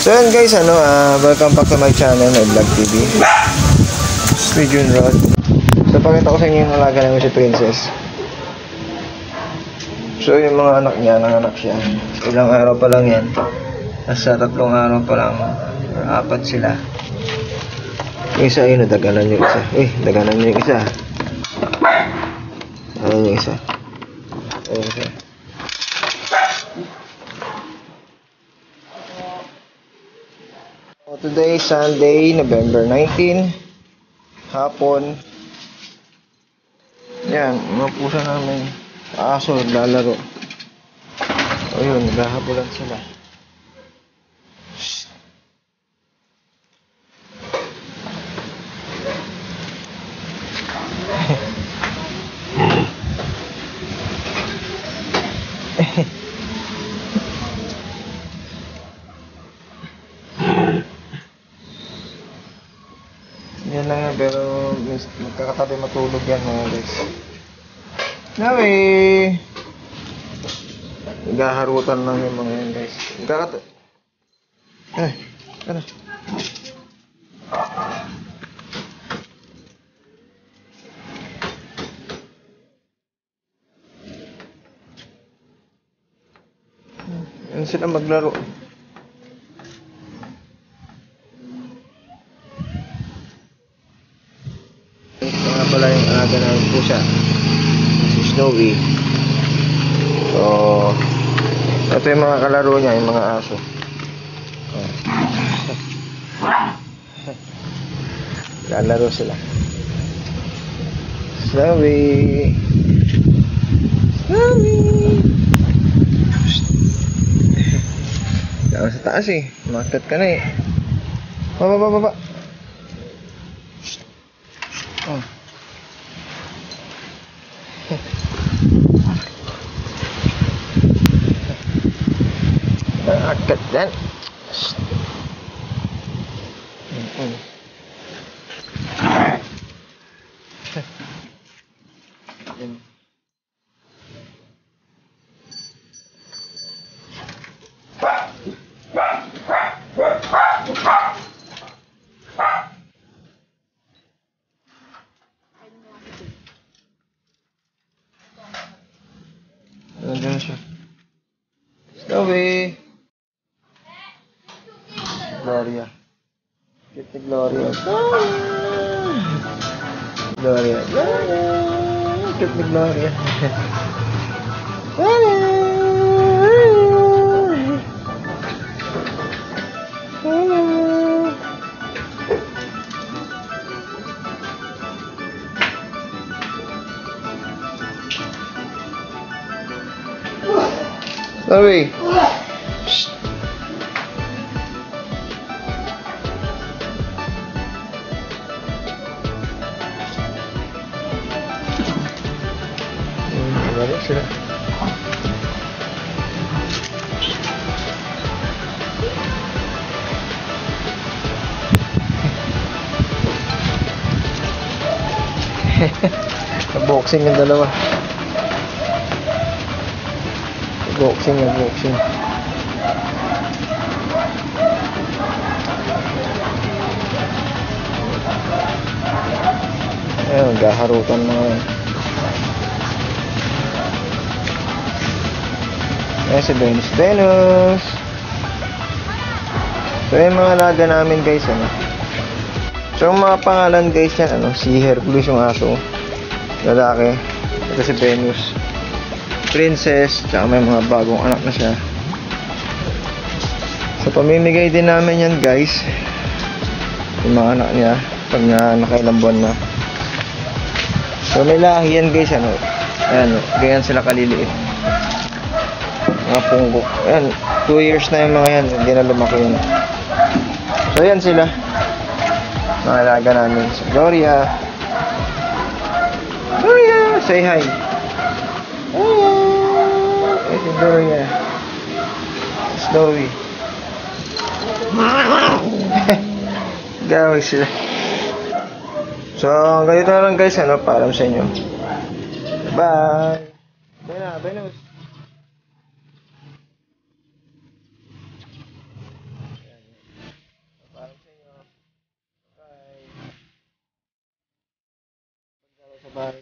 So yan guys, welcome back to my channel, my vlog TV. Jun Rod. So pakita ko sa inyo yung alaga namin si Princess. So yung mga anak niya, nanganak siya. Ilang araw pa lang yan. Nasa 3 araw pa lang. 4 sila. Yung isa ay nadaganan yung isa. Daganan yung isa. Ayun yung isa. Ayun yung isa. Today is Sunday, November 19, hapon. Yan, mga pusa namin. Aso, naglalaro. Ayun, naghahabulan sila. Shhh. Yan lang yan, pero magkakatabi matulog yan mga guys. Nawe! Naghaharutan lang yung mga yan guys. Magkakatabi. Ano? Yan sila maglaro. Pala yung alaga namin po siya, si Snowy. So ito yung mga kalaro niya, yung mga aso. Lalaro sila. Snowy, Snowy. Diyan sa taas makat ka na baba. Oh. Akat dan. Nandiyan siya. Snowy. Gloria. Cute ni Gloria. Gloria. Cute ni Gloria. Snowy. Balik sila. Boxing yung dalawa. Boxing. Ayun, gaharutan na ngayon. Ayan si Venus. So yung mga alaga namin guys, So yung mga pangalan guys yan, si Hercules yung aso, lalaki. Ito si Venus, Princess, tsaka may mga bagong anak na siya. So pamimigay din namin yan guys, yung mga anak niya pag nakailang buwan na. So may lahi yan guys, ayan, ganyan sila kaliliit, mga punggo. Ayan, 2 years na yung mga yan, hindi na lumaki yun. So yan sila, mga alaga namin. So Gloria, say hi. Ito Gloria. Snowy. Gawin sila. So ganito na lang guys, paalam sa inyo. Bye. Bye na. Bye.